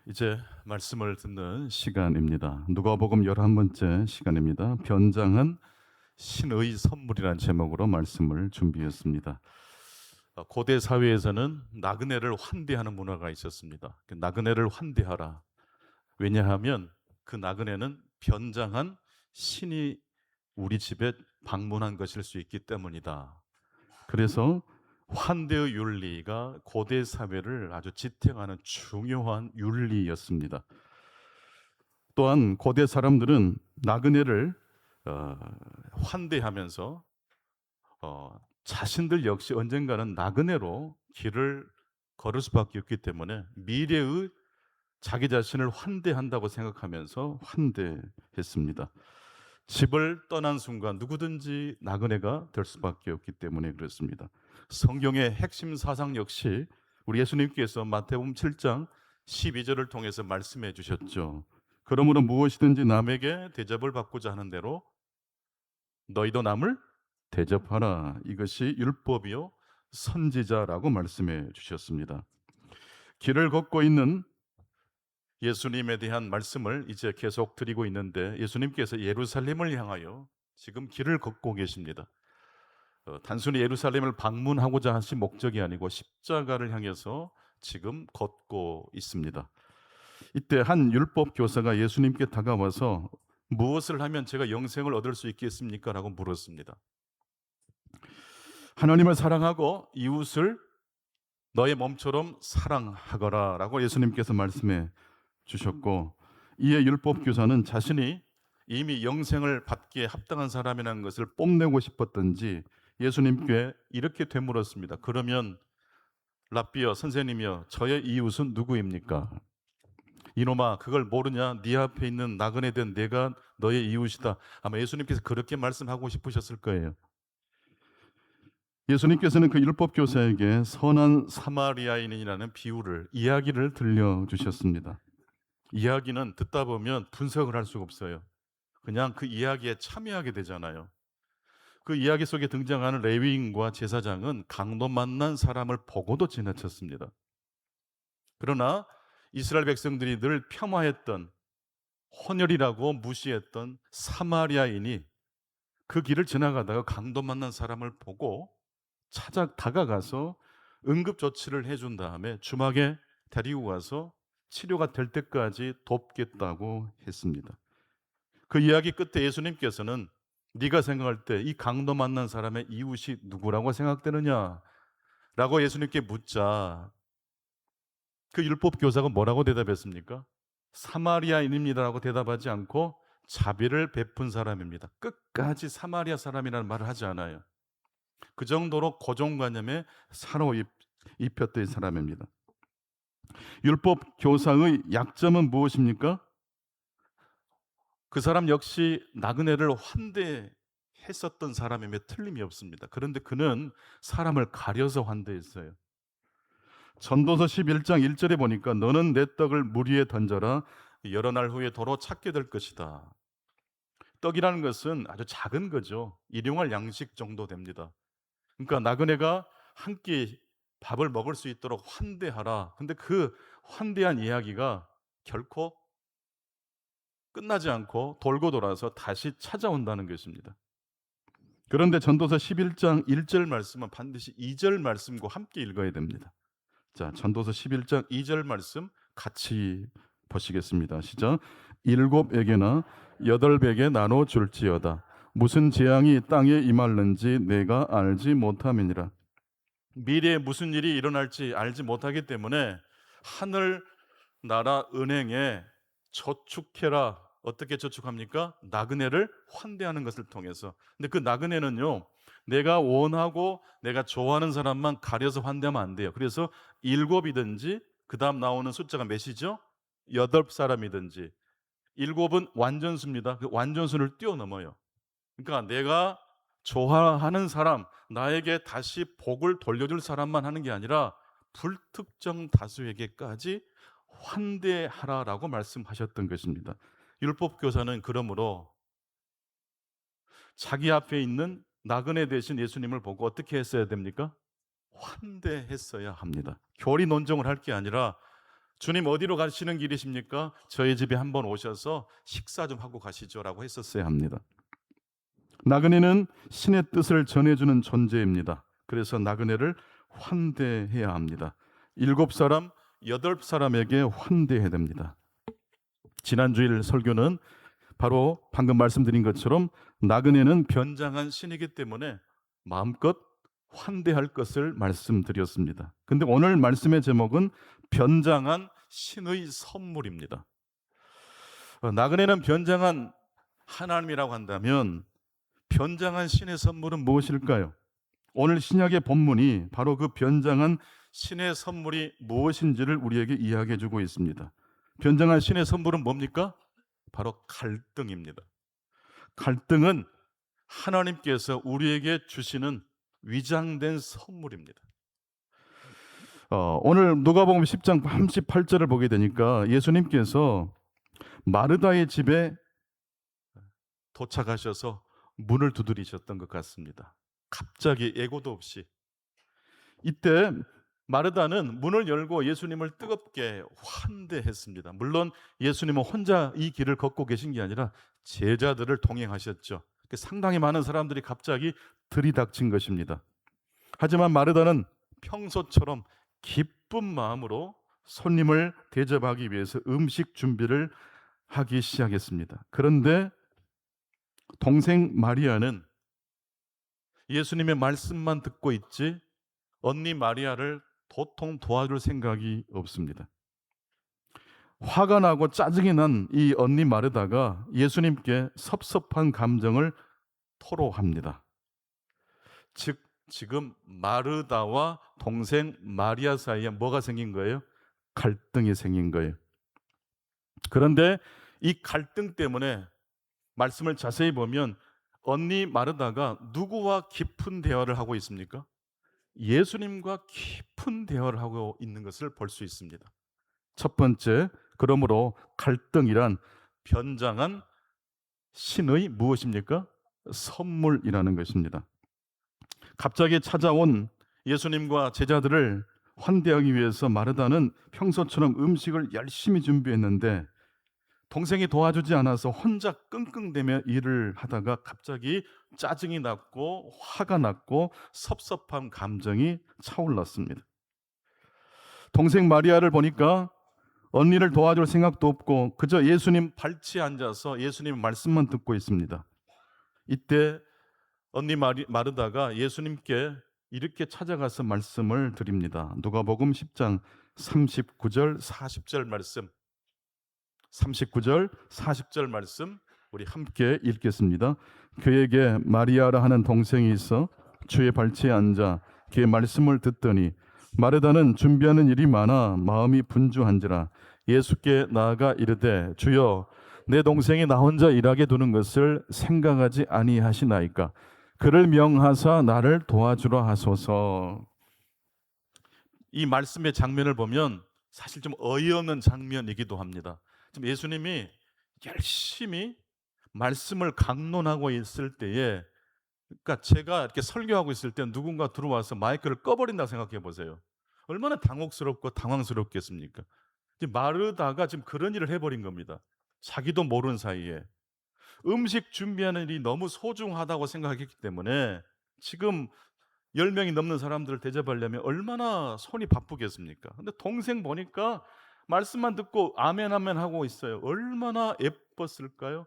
이제 말씀을 듣는 시간입니다. 누가복음 11번째 시간입니다. 변장한 신의 선물이라는 제목으로 말씀을 준비했습니다. 고대 사회에서는 나그네를 환대하는 문화가 있었습니다. 그 나그네를 환대하라. 왜냐하면 그 나그네는 변장한 신이 우리 집에 방문한 것일 수 있기 때문이다. 그래서 환대의 윤리가 고대 사회를 아주 지탱하는 중요한 윤리였습니다. 또한 고대 사람들은 나그네를 환대하면서 자신들 역시 언젠가는 나그네로 길을 걸을 수밖에 없기 때문에 미래의 자기 자신을 환대한다고 생각하면서 환대했습니다. 집을 떠난 순간 누구든지 나그네가 될 수밖에 없기 때문에 그렇습니다. 성경의 핵심 사상 역시 우리 예수님께서 마태복음 7장 12절을 통해서 말씀해 주셨죠. 그러므로 무엇이든지 남에게 대접을 받고자 하는 대로 너희도 남을 대접하라. 이것이 율법이요 선지자라고 말씀해 주셨습니다. 길을 걷고 있는 예수님에 대한 말씀을 이제 계속 드리고 있는데 예수님께서 예루살렘을 향하여 지금 길을 걷고 계십니다. 단순히 예루살렘을 방문하고자 하신 목적이 아니고 십자가를 향해서 지금 걷고 있습니다. 이때 한 율법 교사가 예수님께 다가와서 무엇을 하면 제가 영생을 얻을 수 있겠습니까? 라고 물었습니다. 하나님을 사랑하고 이웃을 너의 몸처럼 사랑하거라 라고 예수님께서 말씀해 주셨고, 이에 율법 교사는 자신이 이미 영생을 받기에 합당한 사람이라는 것을 뽐내고 싶었던지 예수님께 이렇게 되물었습니다. 그러면 랍비여 선생님이여 저의 이웃은 누구입니까? 이놈아 그걸 모르냐? 네 앞에 있는 나그네 된 내가 너의 이웃이다. 아마 예수님께서 그렇게 말씀하고 싶으셨을 거예요. 예수님께서는 그 율법 교사에게 선한 사마리아인이라는 비유를 이야기를 들려주셨습니다. 이야기는 듣다 보면 분석을 할 수가 없어요. 그냥 그 이야기에 참여하게 되잖아요. 그 이야기 속에 등장하는 레위인과 제사장은 강도 만난 사람을 보고도 지나쳤습니다. 그러나 이스라엘 백성들이 늘 폄하했던 혼혈이라고 무시했던 사마리아인이 그 길을 지나가다가 강도 만난 사람을 보고 다가가서 응급조치를 해준 다음에 주막에 데리고 가서 치료가 될 때까지 돕겠다고 했습니다. 그 이야기 끝에 예수님께서는 네가 생각할 때 이 강도 만난 사람의 이웃이 누구라고 생각되느냐? 라고 예수님께 묻자 그 율법 교사가 뭐라고 대답했습니까? 사마리아인입니다라고 대답하지 않고 자비를 베푼 사람입니다. 끝까지 사마리아 사람이라는 말을 하지 않아요. 그 정도로 고정관념에 사로입혔던 사람입니다. 율법 교사의 약점은 무엇입니까? 그 사람 역시 나그네를 환대했었던 사람임에 틀림이 없습니다. 그런데 그는 사람을 가려서 환대했어요. 전도서 11장 1절에 보니까 너는 내 떡을 물 위에 던져라 여러 날 후에 도로 찾게 될 것이다. 떡이라는 것은 아주 작은 거죠. 일용할 양식 정도 됩니다. 그러니까 나그네가 한 끼 밥을 먹을 수 있도록 환대하라. 근데 그 환대한 이야기가 결코 끝나지 않고 돌고 돌아서 다시 찾아온다는 것입니다. 그런데 전도서 11장 1절 말씀은 반드시 2절 말씀과 함께 읽어야 됩니다. 자, 전도서 11장 2절 말씀 같이 보시겠습니다. 시작. 일곱에게나 여덟에게 나눠 줄지어다. 무슨 재앙이 땅에 임할는지 내가 알지 못함이니라. 미래에 무슨 일이 일어날지 알지 못하기 때문에 하늘 나라 은행에 저축해라. 어떻게 저축합니까? 나그네를 환대하는 것을 통해서. 근데 그 나그네는요, 내가 원하고 내가 좋아하는 사람만 가려서 환대하면 안 돼요. 그래서 일곱이든지 그 다음 나오는 숫자가 몇이죠? 8사람이든지 일곱은 완전수입니다. 그 완전수를 뛰어넘어요. 그러니까 내가 좋아하는 사람, 나에게 다시 복을 돌려줄 사람만 하는 게 아니라 불특정 다수에게까지 환대하라라고 말씀하셨던 것입니다. 율법교사는 그러므로 자기 앞에 있는 나그네 대신 예수님을 보고 어떻게 했어야 됩니까? 환대했어야 합니다. 교리 논정을 할 게 아니라 주님 어디로 가시는 길이십니까? 저희 집에 한번 오셔서 식사 좀 하고 가시죠라고 했었어야 합니다. 나그네는 신의 뜻을 전해주는 존재입니다. 그래서 나그네를 환대해야 합니다. 7사람, 8사람에게 환대해야 됩니다. 지난주일 설교는 바로 방금 말씀드린 것처럼 나그네는 변장한 신이기 때문에 마음껏 환대할 것을 말씀드렸습니다. 근데 오늘 말씀의 제목은 변장한 신의 선물입니다. 나그네는 변장한 하나님이라고 한다면 변장한 신의 선물은 무엇일까요? 오늘 신약의 본문이 바로 그 변장한 신의 선물이 무엇인지를 우리에게 이야기해 주고 있습니다. 변장한 신의 선물은 뭡니까? 바로 갈등입니다. 갈등은 하나님께서 우리에게 주시는 위장된 선물입니다. 오늘 누가복음 10장 38절을 보게 되니까 예수님께서 마르다의 집에 도착하셔서 문을 두드리셨던 것 같습니다. 갑자기 예고도 없이. 이때 마르다는 문을 열고 예수님을 뜨겁게 환대했습니다. 물론 예수님은 혼자 이 길을 걷고 계신 게 아니라 제자들을 동행하셨죠. 상당히 많은 사람들이 갑자기 들이닥친 것입니다. 하지만 마르다는 평소처럼 기쁜 마음으로 손님을 대접하기 위해서 음식 준비를 하기 시작했습니다. 그런데 동생 마리아는 예수님의 말씀만 듣고 있지 언니 마리아를 도통 도와줄 생각이 없습니다. 화가 나고 짜증이 난 이 언니 마르다가 예수님께 섭섭한 감정을 토로합니다. 즉 지금 마르다와 동생 마리아 사이에 뭐가 생긴 거예요? 갈등이 생긴 거예요. 그런데 이 갈등 때문에 말씀을 자세히 보면 언니 마르다가 누구와 깊은 대화를 하고 있습니까? 예수님과 깊은 대화를 하고 있는 것을 볼 수 있습니다. 첫 번째, 그러므로 갈등이란 변장한 신의 무엇입니까? 선물이라는 것입니다. 갑자기 찾아온 예수님과 제자들을 환대하기 위해서 마르다는 평소처럼 음식을 열심히 준비했는데 동생이 도와주지 않아서 혼자 끙끙대며 일을 하다가 갑자기 짜증이 났고 화가 났고 섭섭한 감정이 차올랐습니다. 동생 마리아를 보니까 언니를 도와줄 생각도 없고 그저 예수님 발치에 앉아서 예수님 말씀만 듣고 있습니다. 이때 언니 마르다가 예수님께 이렇게 찾아가서 말씀을 드립니다. 누가복음 10장 39절 40절 말씀, 39절 40절 말씀 우리 함께 읽겠습니다. 그에게 마리아라 하는 동생이 있어 주의 발치에 앉아 그의 말씀을 듣더니 마르다는 준비하는 일이 많아 마음이 분주한지라 예수께 나아가 이르되 주여 내 동생이 나 혼자 일하게 두는 것을 생각하지 아니하시나이까 그를 명하사 나를 도와주라 하소서. 이 말씀의 장면을 보면 사실 좀 어이없는 장면이기도 합니다. 지금 예수님이 열심히 말씀을 강론하고 있을 때에, 그러니까 제가 이렇게 설교하고 있을 때 누군가 들어와서 마이크를 꺼버린다 생각해 보세요. 얼마나 당혹스럽고 당황스럽겠습니까? 마르다가 지금 그런 일을 해버린 겁니다. 자기도 모르는 사이에. 음식 준비하는 일이 너무 소중하다고 생각했기 때문에 지금 10명이 넘는 사람들을 대접하려면 얼마나 손이 바쁘겠습니까? 근데 동생 보니까 말씀만 듣고 아멘 아멘 하고 있어요. 얼마나 예뻤을까요?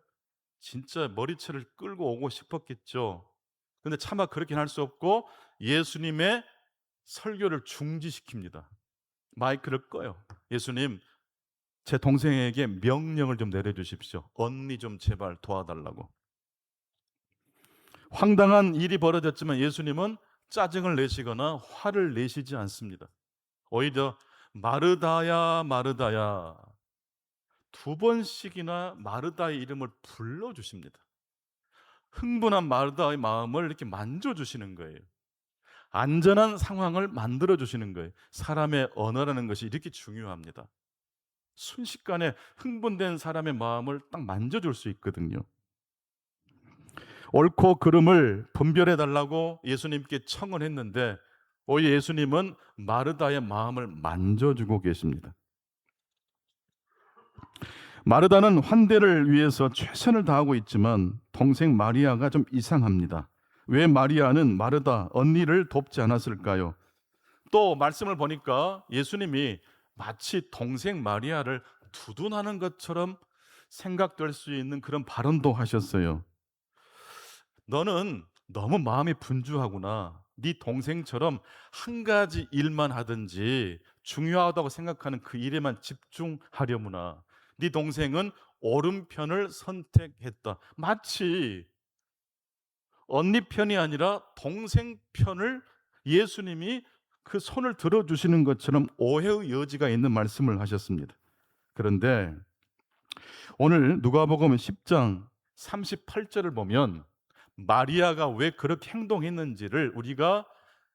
진짜 머리채를 끌고 오고 싶었겠죠. 근데 차마 그렇게 할 수 없고 예수님의 설교를 중지시킵니다. 마이크를 꺼요. 예수님, 제 동생에게 명령을 좀 내려주십시오. 언니 좀 제발 도와달라고. 황당한 일이 벌어졌지만 예수님은 짜증을 내시거나 화를 내시지 않습니다. 오히려 마르다야 마르다야 2번씩이나 마르다의 이름을 불러주십니다. 흥분한 마르다의 마음을 이렇게 만져주시는 거예요. 안전한 상황을 만들어주시는 거예요. 사람의 언어라는 것이 이렇게 중요합니다. 순식간에 흥분된 사람의 마음을 딱 만져줄 수 있거든요. 옳고 그름을 분별해달라고 예수님께 청원했는데 오히려 예수님은 마르다의 마음을 만져주고 계십니다. 마르다는 환대를 위해서 최선을 다하고 있지만 동생 마리아가 좀 이상합니다. 왜 마리아는 마르다 언니를 돕지 않았을까요? 또 말씀을 보니까 예수님이 마치 동생 마리아를 두둔하는 것처럼 생각될 수 있는 그런 발언도 하셨어요. 너는 너무 마음이 분주하구나. 네 동생처럼 한 가지 일만 하든지 중요하다고 생각하는 그 일에만 집중하려무나. 네 동생은 오른편을 선택했다. 마치 언니 편이 아니라 동생 편을 예수님이 그 손을 들어주시는 것처럼 오해의 여지가 있는 말씀을 하셨습니다. 그런데 오늘 누가복음 10장 38절을 보면 마리아가 왜 그렇게 행동했는지를 우리가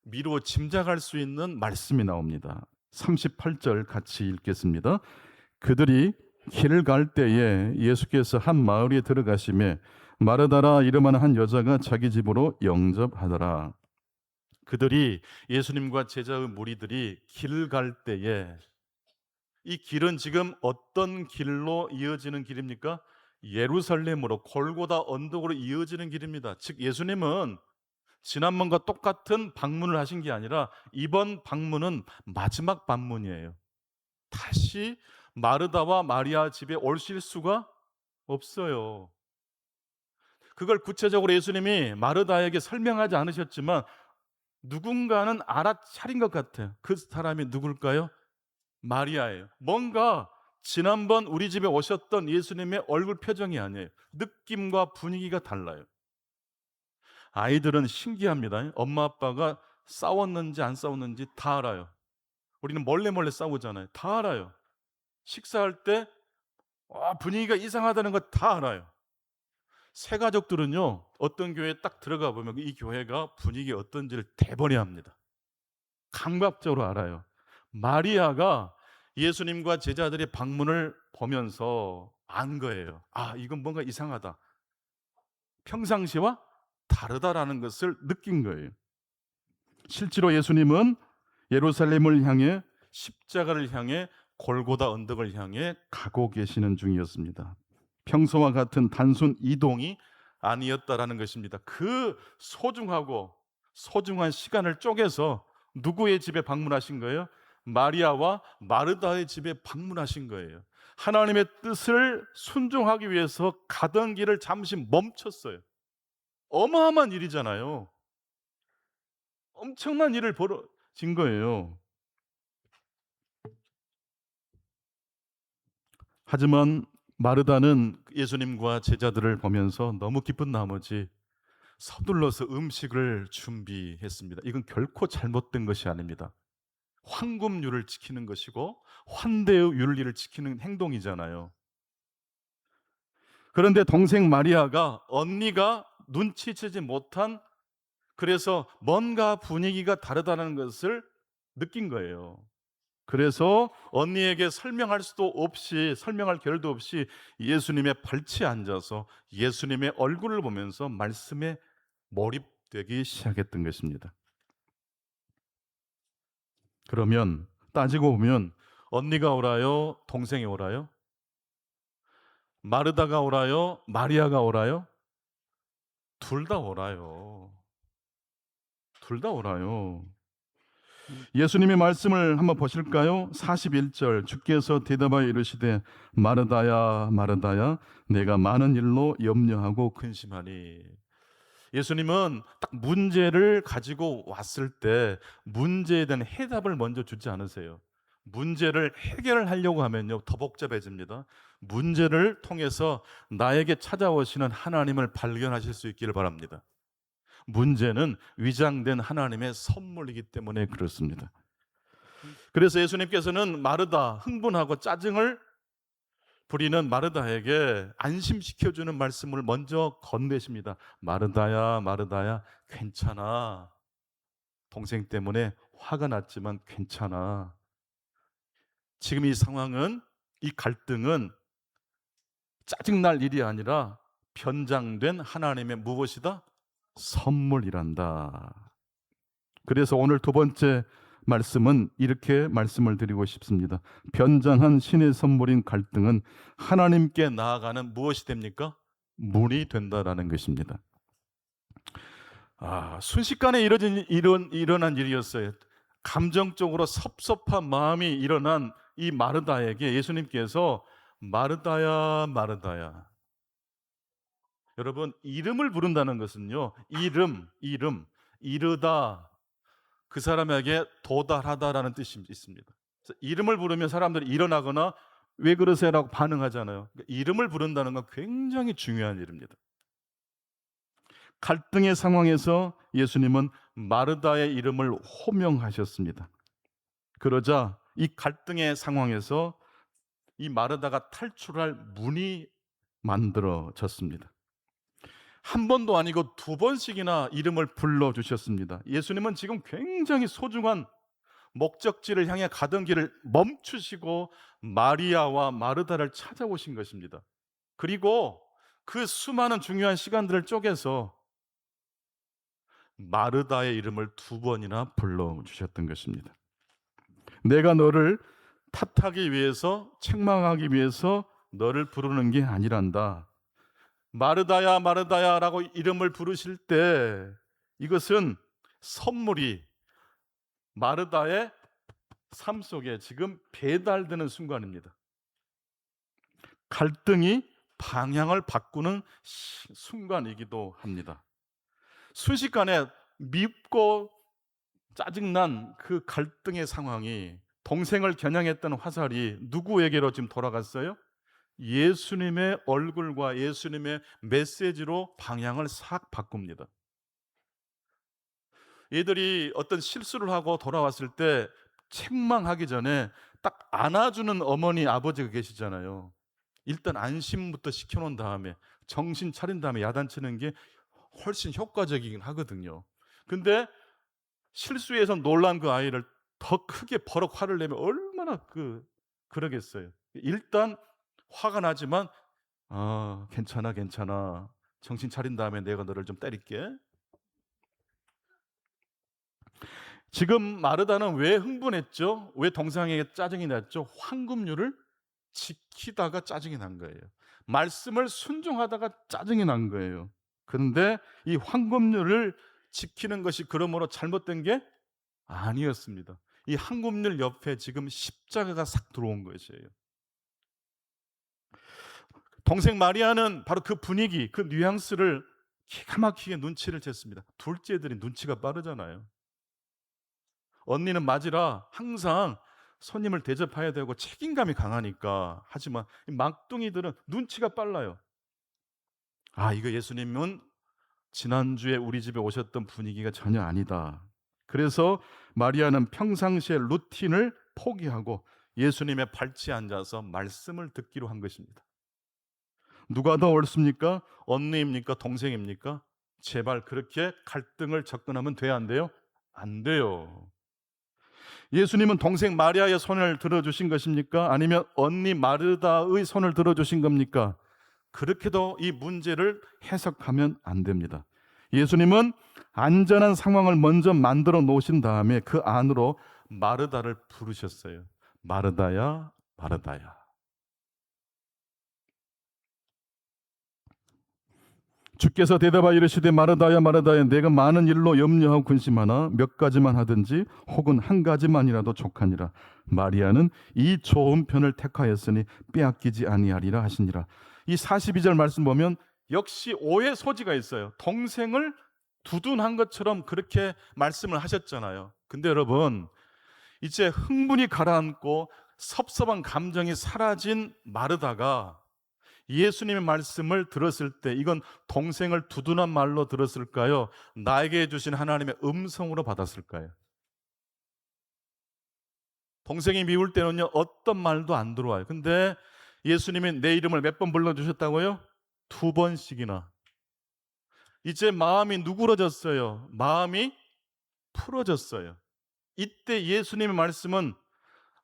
미루어 짐작할 수 있는 말씀이 나옵니다. 38절 같이 읽겠습니다. 그들이 길을 갈 때에 예수께서 한 마을에 들어가시매 마르다라 이름하는 한 여자가 자기 집으로 영접하더라. 그들이 예수님과 제자의 무리들이 길을 갈 때에, 이 길은 지금 어떤 길로 이어지는 길입니까? 예루살렘으로 골고다 언덕으로 이어지는 길입니다. 즉 예수님은 지난번과 똑같은 방문을 하신 게 아니라 이번 방문은 마지막 방문이에요. 다시 마르다와 마리아 집에 오실 수가 없어요. 그걸 구체적으로 예수님이 마르다에게 설명하지 않으셨지만 누군가는 알아차린 것 같아요. 그 사람이 누굴까요? 마리아예요. 뭔가 지난번 우리 집에 오셨던 예수님의 얼굴 표정이 아니에요. 느낌과 분위기가 달라요. 아이들은 신기합니다. 엄마 아빠가 싸웠는지 안 싸웠는지 다 알아요. 우리는 몰래 싸우잖아요. 다 알아요. 식사할 때 분위기가 이상하다는 거 다 알아요. 새 가족들은요, 어떤 교회에 딱 들어가 보면 이 교회가 분위기 어떤지를 대번에 합니다. 감각적으로 알아요. 마리아가 예수님과 제자들의 방문을 보면서 안 거예요. 이건 뭔가 이상하다. 평상시와 다르다라는 것을 느낀 거예요. 실제로 예수님은 예루살렘을 향해, 십자가를 향해, 골고다 언덕을 향해 가고 계시는 중이었습니다. 평소와 같은 단순 이동이 아니었다라는 것입니다. 그 소중하고 소중한 시간을 쪼개서 누구의 집에 방문하신 거예요? 마리아와 마르다의 집에 방문하신 거예요. 하나님의 뜻을 순종하기 위해서 가던 길을 잠시 멈췄어요. 어마어마한 일이잖아요. 엄청난 일을 벌어진 거예요. 하지만 마르다는 예수님과 제자들을 보면서 너무 기쁜 나머지 서둘러서 음식을 준비했습니다. 이건 결코 잘못된 것이 아닙니다. 황금률을 지키는 것이고 환대의 윤리를 지키는 행동이잖아요. 그런데 동생 마리아가 언니가 눈치채지 못한, 그래서 뭔가 분위기가 다르다는 것을 느낀 거예요. 그래서 언니에게 설명할 수도 없이, 설명할 겨를도 없이 예수님의 발치에 앉아서 예수님의 얼굴을 보면서 말씀에 몰입되기 시작했던 것입니다. 그러면 따지고 보면 언니가 오라요? 동생이 오라요? 마르다가 오라요? 마리아가 오라요? 둘 다 오라요. 둘 다 오라요. 예수님의 말씀을 한번 보실까요? 41절 주께서 대답하여 이르시되 마르다야 마르다야 내가 많은 일로 염려하고 근심하니. 예수님은 딱 문제를 가지고 왔을 때 문제에 대한 해답을 먼저 주지 않으세요. 문제를 해결하려고 하면요 더 복잡해집니다. 문제를 통해서 나에게 찾아오시는 하나님을 발견하실 수 있기를 바랍니다. 문제는 위장된 하나님의 선물이기 때문에 그렇습니다. 그래서 예수님께서는 마르다, 흥분하고 짜증을 부리는 마르다에게 안심시켜주는 말씀을 먼저 건네십니다. 마르다야 마르다야 괜찮아. 동생 때문에 화가 났지만 괜찮아. 지금 이 상황은, 이 갈등은 짜증날 일이 아니라 변장된 하나님의 무엇이다? 선물이란다. 그래서 오늘 두 번째 말씀은 이렇게 말씀을 드리고 싶습니다. 변장한 신의 선물인 갈등은 하나님께 나아가는 무엇이 됩니까? 문이 된다라는 것입니다. 순식간에 일어난 일이었어요. 감정적으로 섭섭한 마음이 일어난 이 마르다에게 예수님께서 마르다야, 마르다야. 여러분, 이름을 부른다는 것은요, 이름, 이르다, 그 사람에게 도달하다라는 뜻이 있습니다. 그래서 이름을 부르면 사람들이 일어나거나 왜 그러세요? 라고 반응하잖아요. 그러니까 이름을 부른다는 건 굉장히 중요한 일입니다. 갈등의 상황에서 예수님은 마르다의 이름을 호명하셨습니다. 그러자 이 갈등의 상황에서 이 마르다가 탈출할 문이 만들어졌습니다. 한 번도 아니고 두 번씩이나 이름을 불러주셨습니다. 예수님은 지금 굉장히 소중한 목적지를 향해 가던 길을 멈추시고 마리아와 마르다를 찾아오신 것입니다. 그리고 그 수많은 중요한 시간들을 쪼개서 마르다의 이름을 두 번이나 불러주셨던 것입니다. 내가 너를 탓하기 위해서, 책망하기 위해서 너를 부르는 게 아니란다. 마르다야, 마르다야 라고 이름을 부르실 때 이것은 선물이 마르다의 삶 속에 지금 배달되는 순간입니다. 갈등이 방향을 바꾸는 순간이기도 합니다. 순식간에 밉고 짜증난 그 갈등의 상황이, 동생을 겨냥했던 화살이 누구에게로 지금 돌아갔어요? 예수님의 얼굴과 예수님의 메시지로 방향을 싹 바꿉니다. 얘들이 어떤 실수를 하고 돌아왔을 때 책망하기 전에 딱 안아주는 어머니, 아버지가 계시잖아요. 일단 안심부터 시켜놓은 다음에 정신 차린 다음에 야단치는 게 훨씬 효과적이긴 하거든요. 근데 실수해서 놀란 그 아이를 더 크게 버럭 화를 내면 얼마나 그러겠어요. 일단 화가 나지만 괜찮아, 괜찮아. 정신 차린 다음에 내가 너를 좀 때릴게. 지금 마르다는 왜 흥분했죠? 왜 동생에게 짜증이 났죠? 황금률을 지키다가 짜증이 난 거예요. 말씀을 순종하다가 짜증이 난 거예요. 그런데 이 황금률을 지키는 것이 그러므로 잘못된 게 아니었습니다. 이 황금률 옆에 지금 십자가가 싹 들어온 것이에요. 동생 마리아는 바로 그 분위기, 그 뉘앙스를 기가 막히게 눈치를 챘습니다. 둘째들이 눈치가 빠르잖아요. 언니는 맞이라 항상 손님을 대접해야 되고 책임감이 강하니까. 하지만 이 막둥이들은 눈치가 빨라요. 이거 예수님은 지난주에 우리 집에 오셨던 분위기가 전혀 아니다. 그래서 마리아는 평상시의 루틴을 포기하고 예수님의 발치에 앉아서 말씀을 듣기로 한 것입니다. 누가 더 옳습니까? 언니입니까? 동생입니까? 제발 그렇게 갈등을 접근하면 돼야 안 돼요? 안 돼요. 예수님은 동생 마리아의 손을 들어주신 것입니까? 아니면 언니 마르다의 손을 들어주신 겁니까? 그렇게도 이 문제를 해석하면 안 됩니다. 예수님은 안전한 상황을 먼저 만들어 놓으신 다음에 그 안으로 마르다를 부르셨어요. 마르다야, 마르다야. 주께서 대답하여 이르시되 마르다야, 마르다야, 내가 많은 일로 염려하고 근심하나 몇 가지만 하든지 혹은 한 가지만이라도 족하니라. 마리아는 이 좋은 편을 택하였으니 빼앗기지 아니하리라 하시니라. 이 42절 말씀 보면 역시 오해 소지가 있어요. 동생을 두둔한 것처럼 그렇게 말씀을 하셨잖아요. 근데 여러분, 이제 흥분이 가라앉고 섭섭한 감정이 사라진 마르다가 예수님의 말씀을 들었을 때 이건 동생을 두둔한 말로 들었을까요? 나에게 주신 하나님의 음성으로 받았을까요? 동생이 미울 때는요, 어떤 말도 안 들어와요. 근데 예수님이 내 이름을 몇 번 불러주셨다고요? 2번씩이나. 이제 마음이 누그러졌어요. 마음이 풀어졌어요. 이때 예수님의 말씀은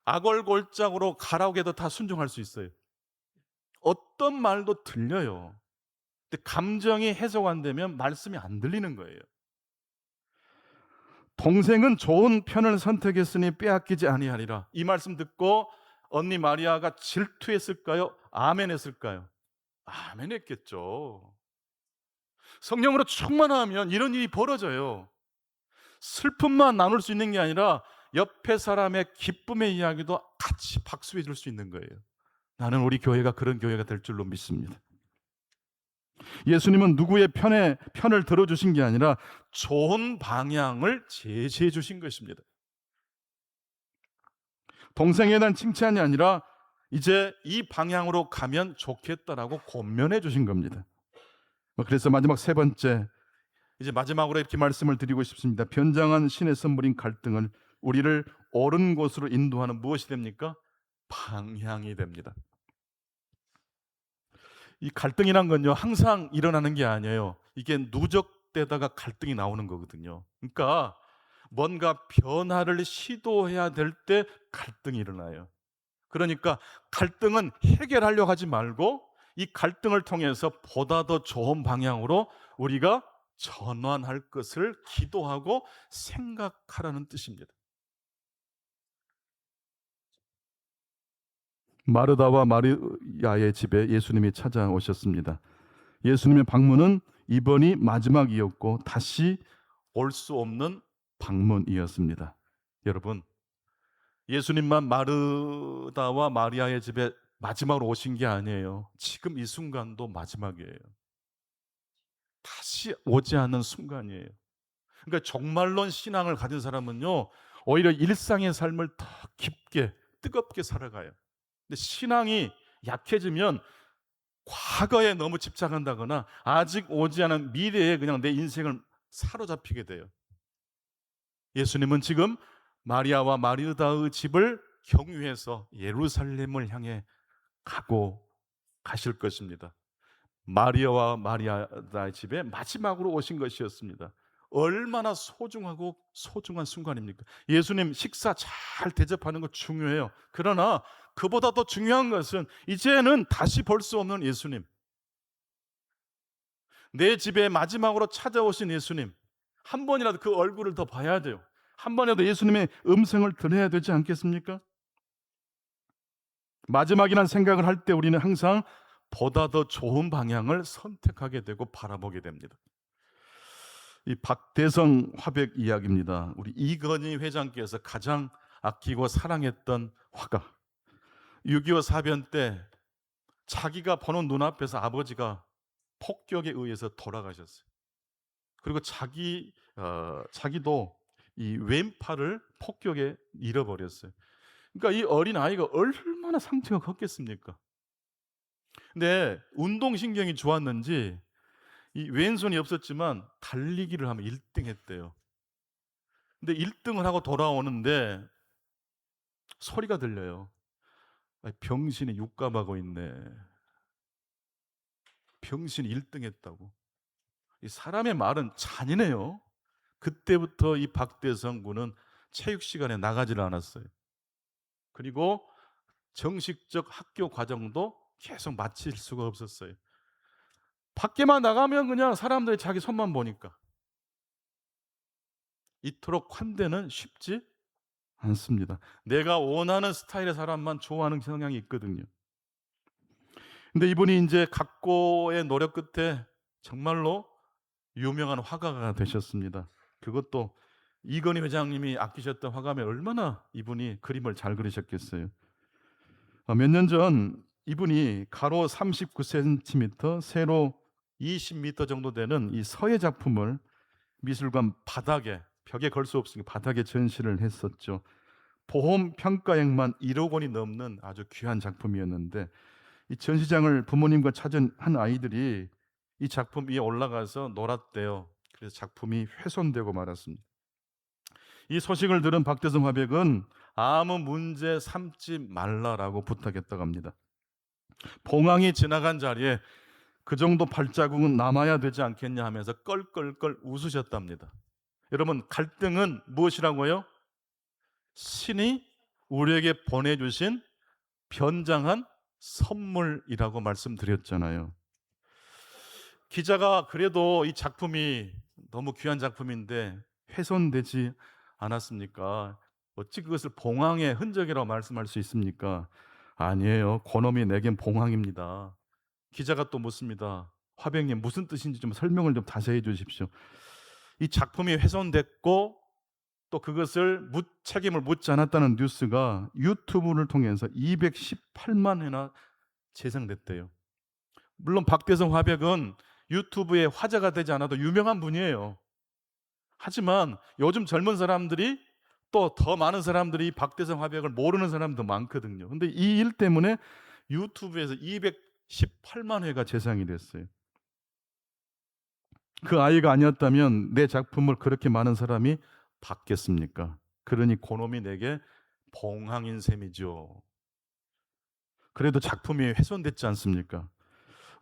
아골골짝으로 가라고 해도 다 순종할 수 있어요. 어떤 말도 들려요. 근데 감정이 해석 안 되면 말씀이 안 들리는 거예요. 동생은 좋은 편을 선택했으니 빼앗기지 아니하리라. 이 말씀 듣고 언니 마리아가 질투했을까요? 아멘했을까요? 아멘했겠죠. 성령으로 충만하면 이런 일이 벌어져요. 슬픔만 나눌 수 있는 게 아니라 옆에 사람의 기쁨의 이야기도 같이 박수해 줄 수 있는 거예요. 나는 우리 교회가 그런 교회가 될 줄로 믿습니다. 예수님은 누구의 편을 들어주신 게 아니라 좋은 방향을 제시해 주신 것입니다. 동생에 대한 칭찬이 아니라 이제 이 방향으로 가면 좋겠다라고 권면해 주신 겁니다. 그래서 마지막 세 번째, 이제 마지막으로 이렇게 말씀을 드리고 싶습니다. 변장한 신의 선물인 갈등을 우리를 옳은 곳으로 인도하는 무엇이 됩니까? 방향이 됩니다. 이 갈등이란 건요, 항상 일어나는 게 아니에요. 이게 누적되다가 갈등이 나오는 거거든요. 그러니까 뭔가 변화를 시도해야 될 때 갈등이 일어나요. 그러니까 갈등은 해결하려고 하지 말고 이 갈등을 통해서 보다 더 좋은 방향으로 우리가 전환할 것을 기도하고 생각하라는 뜻입니다. 마르다와 마리아의 집에 예수님이 찾아오셨습니다. 예수님의 방문은 이번이 마지막이었고 다시 올 수 없는 방문이었습니다. 여러분, 예수님만 마르다와 마리아의 집에 마지막으로 오신 게 아니에요. 지금 이 순간도 마지막이에요. 다시 오지 않는 순간이에요. 그러니까 정말로 신앙을 가진 사람은요, 오히려 일상의 삶을 더 깊게 뜨겁게 살아가요. 근데 신앙이 약해지면 과거에 너무 집착한다거나 아직 오지 않은 미래에 그냥 내 인생을 사로잡히게 돼요. 예수님은 지금 마리아와 마르다의 집을 경유해서 예루살렘을 향해 가실 것입니다. 마리아와 마리아의 집에 마지막으로 오신 것이었습니다. 얼마나 소중하고 소중한 순간입니까? 예수님 식사 잘 대접하는 거 중요해요. 그러나 그보다 더 중요한 것은 이제는 다시 볼 수 없는 예수님, 내 집에 마지막으로 찾아오신 예수님, 한 번이라도 그 얼굴을 더 봐야 돼요. 한 번이라도 예수님의 음성을 들어야 되지 않겠습니까? 마지막이라는 생각을 할 때 우리는 항상 보다 더 좋은 방향을 선택하게 되고 바라보게 됩니다. 이 박대성 화백 이야기입니다. 우리 이건희 회장께서 가장 아끼고 사랑했던 화가 6.25 사변 때 자기가 보는 눈앞에서 아버지가 폭격에 의해서 돌아가셨어요. 그리고 자기도 이 왼팔을 폭격에 잃어버렸어요. 그러니까 이 어린 아이가 얼마나 상처가 컸겠습니까? 근데 운동신경이 좋았는지 이 왼손이 없었지만 달리기를 하면 1등 했대요. 근데 1등을 하고 돌아오는데 소리가 들려요. 병신이 육감하고 있네. 병신이 1등 했다고. 이 사람의 말은 잔인해요. 그때부터 이 박대성 군은 체육 시간에 나가지를 않았어요. 그리고 정식적 학교 과정도 계속 마칠 수가 없었어요. 밖에만 나가면 그냥 사람들이 자기 손만 보니까. 이토록 환대는 쉽지 않습니다. 내가 원하는 스타일의 사람만 좋아하는 성향이 있거든요. 근데 이분이 이제 각고의 노력 끝에 정말로 유명한 화가가 되셨습니다. 그것도 이건희 회장님이 아끼셨던 화가면 얼마나 이분이 그림을 잘 그리셨겠어요. 몇 년 전 이분이 가로 39cm, 세로 20m 정도 되는 이 서예 작품을 미술관 바닥에, 벽에 걸 수 없으니까 바닥에 전시를 했었죠. 보험 평가액만 1억 원이 넘는 아주 귀한 작품이었는데 이 전시장을 부모님과 찾은 한 아이들이 이 작품 위에 올라가서 놀았대요. 그래서 작품이 훼손되고 말았습니다. 이 소식을 들은 박대성 화백은 아무 문제 삼지 말라라고 부탁했다고 합니다. 봉황이 지나간 자리에 그 정도 발자국은 남아야 되지 않겠냐 하면서 껄껄껄 웃으셨답니다. 여러분, 갈등은 무엇이라고요? 신이 우리에게 보내주신 변장한 선물이라고 말씀드렸잖아요. 기자가 그래도 이 작품이 너무 귀한 작품인데 훼손되지 않았습니까? 어찌 그것을 봉황의 흔적이라고 말씀할 수 있습니까? 아니에요. 그놈이 내겐 봉황입니다. 기자가 또 묻습니다. 화백님 무슨 뜻인지 좀 설명을 좀 자세히 해 주십시오. 이 작품이 훼손됐고 또 그것을 책임을 묻지 않았다는 뉴스가 유튜브를 통해서 218만 회나 재생됐대요. 물론 박대성 화백은 유튜브에 화제가 되지 않아도 유명한 분이에요. 하지만 요즘 젊은 사람들이 또 더 많은 사람들이 박대성 화백을 모르는 사람도 많거든요. 근데 이 일 때문에 유튜브에서 218만 회가 재생이 됐어요. 그 아이가 아니었다면 내 작품을 그렇게 많은 사람이 봤겠습니까? 그러니 그놈이 내게 봉황인 셈이죠. 그래도 작품이 훼손됐지 않습니까?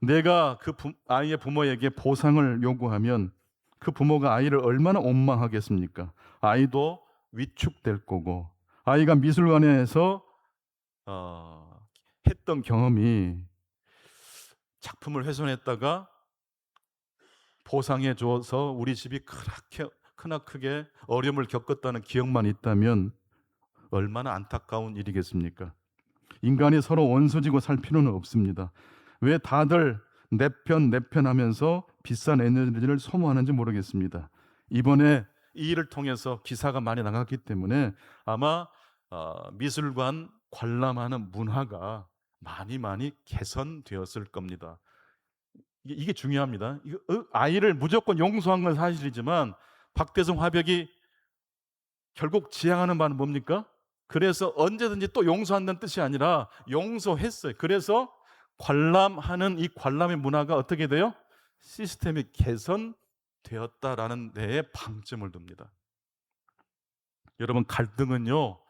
내가 그 아이의 부모에게 보상을 요구하면 그 부모가 아이를 얼마나 원망하겠습니까? 아이도 위축될 거고, 아이가 미술관에서 했던 경험이 작품을 훼손했다가 보상해 줘서 우리 집이 크게 어려움을 겪었다는 기억만 있다면 얼마나 안타까운 일이겠습니까? 인간이 서로 원수지고 살 필요는 없습니다. 왜 다들 내 편 하면서 비싼 에너지를 소모하는지 모르겠습니다. 이번에 이 일을 통해서 기사가 많이 나갔기 때문에 아마 미술관 관람하는 문화가 많이 개선되었을 겁니다. 이게 중요합니다. 아이를 무조건 용서한 건 사실이지만 박대성 화백이 결국 지향하는 바는 뭡니까? 그래서 언제든지 또 용서한다는 뜻이 아니라 용서했어요. 그래서 관람하는 이 관람의 문화가 어떻게 돼요? 시스템이 개선되었다라는 데에 방점을 둡니다. 여러분, 갈등은요,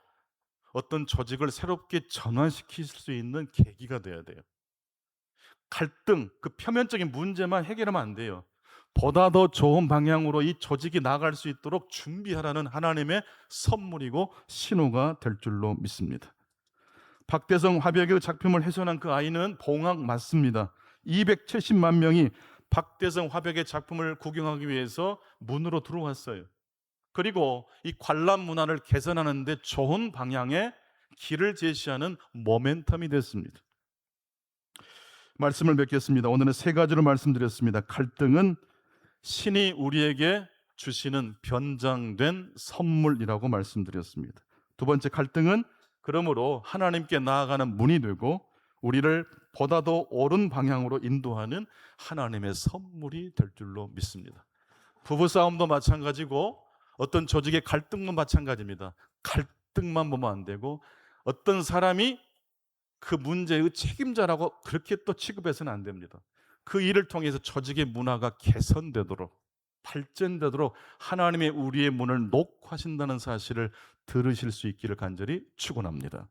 어떤 조직을 새롭게 전환시킬 수 있는 계기가 돼야 돼요. 갈등, 그 표면적인 문제만 해결하면 안 돼요. 보다 더 좋은 방향으로 이 조직이 나아갈 수 있도록 준비하라는 하나님의 선물이고 신호가 될 줄로 믿습니다. 박대성 화백의 작품을 훼손한 그 아이는 봉황 맞습니다. 270만 명이 박대성 화백의 작품을 구경하기 위해서 문으로 들어왔어요. 그리고 이 관람 문화를 개선하는 데 좋은 방향의 길을 제시하는 모멘텀이 됐습니다. 말씀을 맺겠습니다. 오늘은 세 가지로 말씀드렸습니다. 갈등은 신이 우리에게 주시는 변장된 선물이라고 말씀드렸습니다. 두 번째, 갈등은 그러므로 하나님께 나아가는 문이 되고 우리를 보다 더 옳은 방향으로 인도하는 하나님의 선물이 될 줄로 믿습니다. 부부싸움도 마찬가지고 어떤 조직의 갈등도 마찬가지입니다. 갈등만 보면 안 되고 어떤 사람이 그 문제의 책임자라고 그렇게 또 취급해서는 안 됩니다. 그 일을 통해서 조직의 문화가 개선되도록 발전되도록 하나님의 우리의 문을 녹화하신다는 사실을 들으실 수 있기를 간절히 축원합니다.